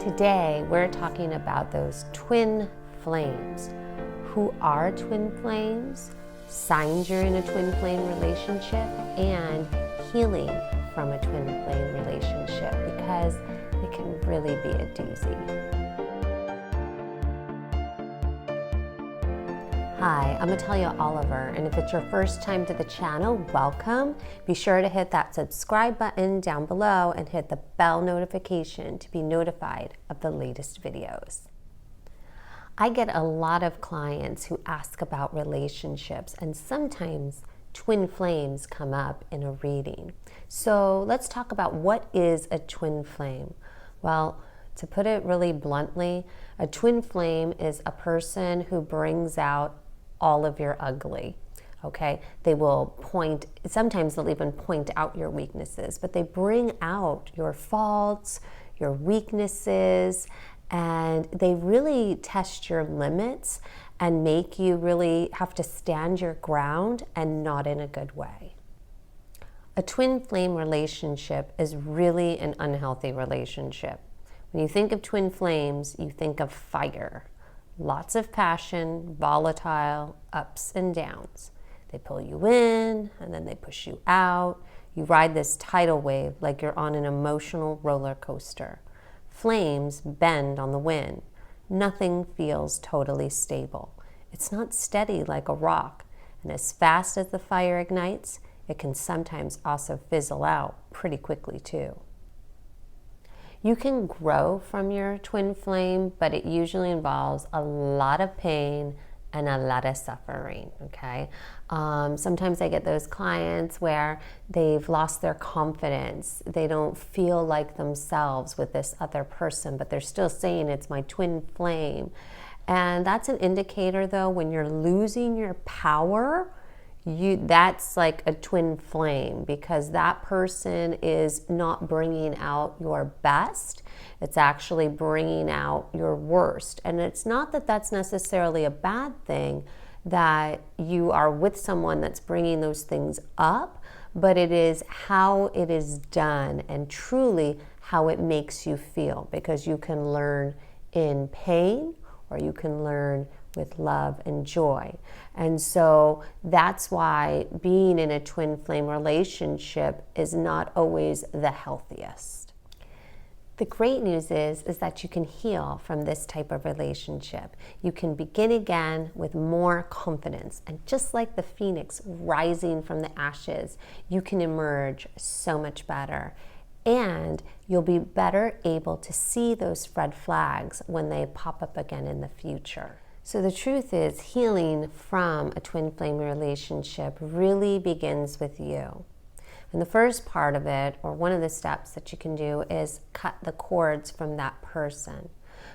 Today, we're talking about those twin flames. Who are twin flames, signs you're in a twin flame relationship, and healing from a twin flame relationship, because it can really be a doozy. Hi, I'm Italia Oliver, and if it's your first time to the channel, welcome. Be sure to hit that subscribe button down below and hit the bell notification to be notified of the latest videos. I get a lot of clients who ask about relationships, and sometimes twin flames come up in a reading. So let's talk about what is a twin flame. Well, to put it really bluntly, a twin flame is a person who brings out all of your ugly, okay? They will point, sometimes they'll even point out your weaknesses, but they bring out your faults, your weaknesses, and they really test your limits and make you really have to stand your ground, and not in a good way. A twin flame relationship is really an unhealthy relationship. When you think of twin flames, you think of fire. Lots of passion, volatile, ups and downs. They pull you in and then they push you out. You ride this tidal wave like you're on an emotional roller coaster. Flames bend on the wind. Nothing feels totally stable. It's not steady like a rock. And as fast as the fire ignites, it can sometimes also fizzle out pretty quickly too. You can grow from your twin flame, but it usually involves a lot of pain and a lot of suffering, okay? Sometimes I get those clients where they've lost their confidence. They don't feel like themselves with this other person, but they're still saying it's my twin flame. And that's an indicator, though, when you're losing your power, that's like a twin flame, because that person is not bringing out your best. It's actually bringing out your worst. And it's not that that's necessarily a bad thing that you are with someone that's bringing those things up, but it is how it is done and truly how it makes you feel, because you can learn in pain or you can learn with love and joy. And so that's why being in a twin flame relationship is not always the healthiest. The great news is that you can heal from this type of relationship. You can begin again with more confidence. And just like the phoenix rising from the ashes, you can emerge so much better. And you'll be better able to see those red flags when they pop up again in the future. So the truth is, healing from a twin flame relationship really begins with you. And the first part of it, or one of the steps that you can do, is cut the cords from that person.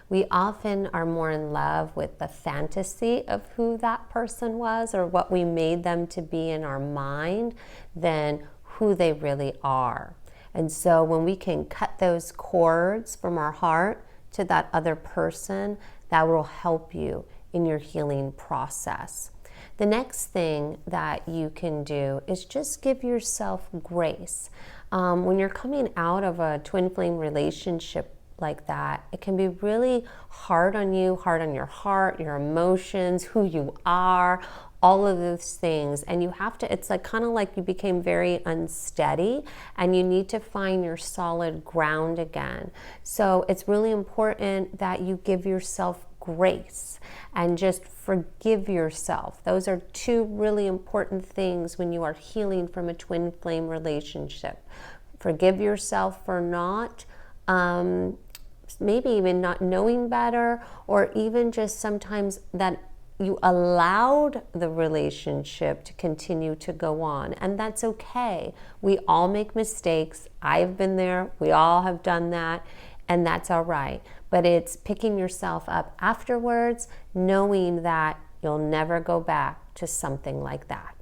We often are more in love with the fantasy of who that person was or what we made them to be in our mind than who they really are. And so when we can cut those cords from our heart to that other person, that will help you in your healing process. The next thing that you can do is just give yourself grace. When you're coming out of a twin flame relationship like that, it can be really hard on you, hard on your heart, your emotions, who you are, all of those things. And you have to, it's like kind of like you became very unsteady and you need to find your solid ground again. So it's really important that you give yourself grace and just forgive yourself. Those are two really important things when you are healing from a twin flame relationship. Forgive yourself for not, maybe even not knowing better, or even just sometimes that you allowed the relationship to continue to go on, and that's okay. We all make mistakes. I've been there. We all have done that, and that's all right. But it's picking yourself up afterwards, knowing that you'll never go back to something like that.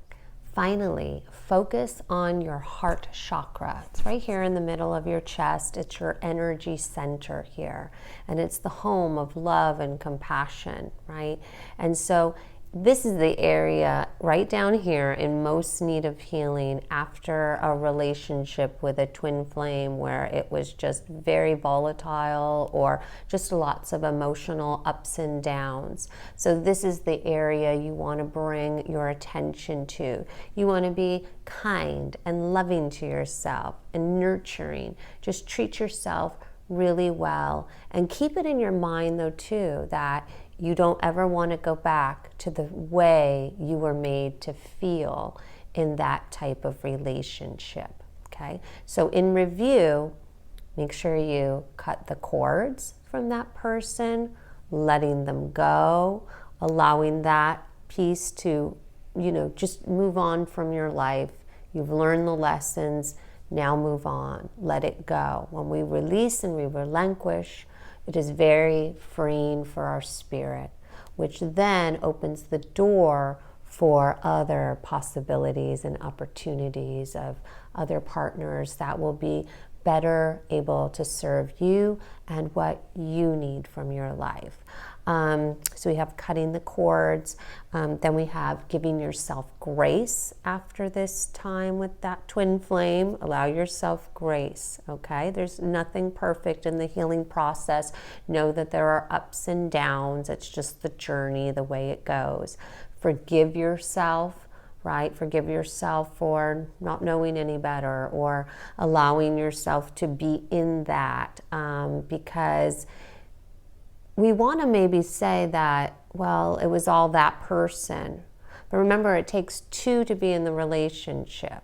Finally, focus on your heart chakra. It's right here in the middle of your chest. It's your energy center here. And it's the home of love and compassion, right? And so this is the area right down here in most need of healing after a relationship with a twin flame where it was just very volatile or just lots of emotional ups and downs. So this is the area you want to bring your attention to. You want to be kind and loving to yourself and nurturing. Just treat yourself really well, and keep it in your mind though too that you don't ever want to go back to the way you were made to feel in that type of relationship, okay? So in review, make sure you cut the cords from that person, letting them go, allowing that piece to, just move on from your life. You've learned the lessons, now move on, let it go. When we release and we relinquish, it is very freeing for our spirit, which then opens the door for other possibilities and opportunities of other partners that will be better able to serve you and what you need from your life. So we have cutting the cords, then we have giving yourself grace after this time with that twin flame. Allow yourself grace, okay? There's nothing perfect in the healing process. Know that there are ups and downs. It's just the journey, the way it goes. Forgive yourself, right? Forgive yourself for not knowing any better or allowing yourself to be in that, because we want to maybe say that, well, it was all that person. But remember, it takes two to be in the relationship.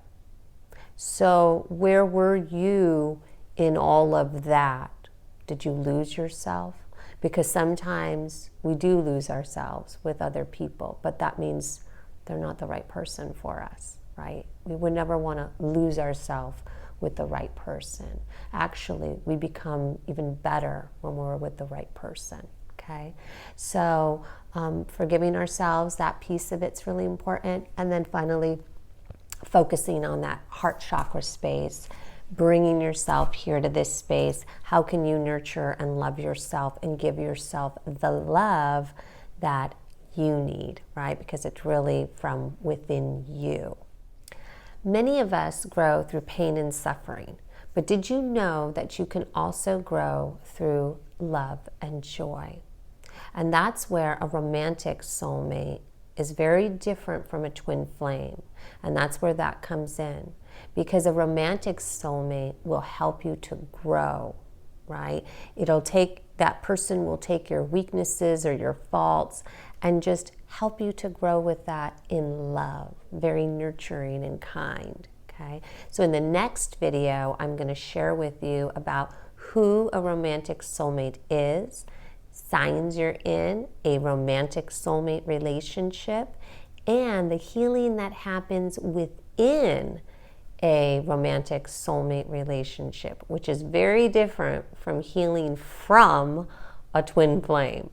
So where were you in all of that? Did you lose yourself? Because sometimes we do lose ourselves with other people, but that means they're not the right person for us, right? We would never want to lose ourselves with the right person. Actually, we become even better when we're with the right person, okay? So forgiving ourselves, that piece of it's really important. And then finally, focusing on that heart chakra space, bringing yourself here to this space. How can you nurture and love yourself and give yourself the love that you need, right? Because it's really from within you. Many of us grow through pain and suffering, but did you know that you can also grow through love and joy? And that's where a romantic soulmate is very different from a twin flame. And that's where that comes in. Because a romantic soulmate will help you to grow, right? That person will take your weaknesses or your faults and just help you to grow with that in love, very nurturing and kind, okay? So in the next video, I'm going to share with you about who a romantic soulmate is, signs you're in a romantic soulmate relationship, and the healing that happens within a romantic soulmate relationship, which is very different from healing from a twin flame.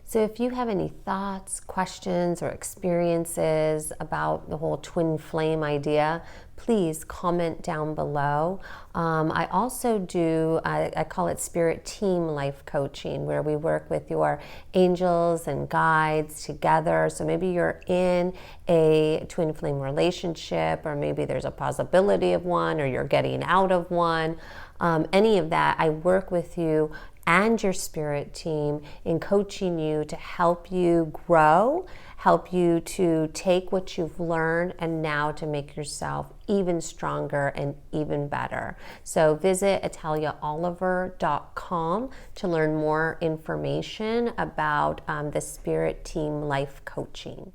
So if you have any thoughts, questions, or experiences about the whole twin flame idea, please comment down below. I also do, I call it Spirit Team Life Coaching, where we work with your angels and guides together. So maybe you're in a twin flame relationship, or maybe there's a possibility of one, or you're getting out of one. Any of that, I work with you and your spirit team in coaching you to help you grow, help you to take what you've learned and now to make yourself even stronger and even better. So visit italiaoliver.com to learn more information about the Spirit Team Life Coaching.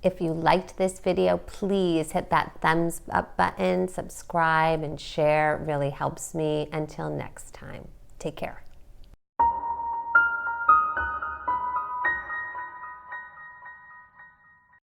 If you liked this video, please hit that thumbs up button, subscribe, and share. It really helps me. Until next time. Take care.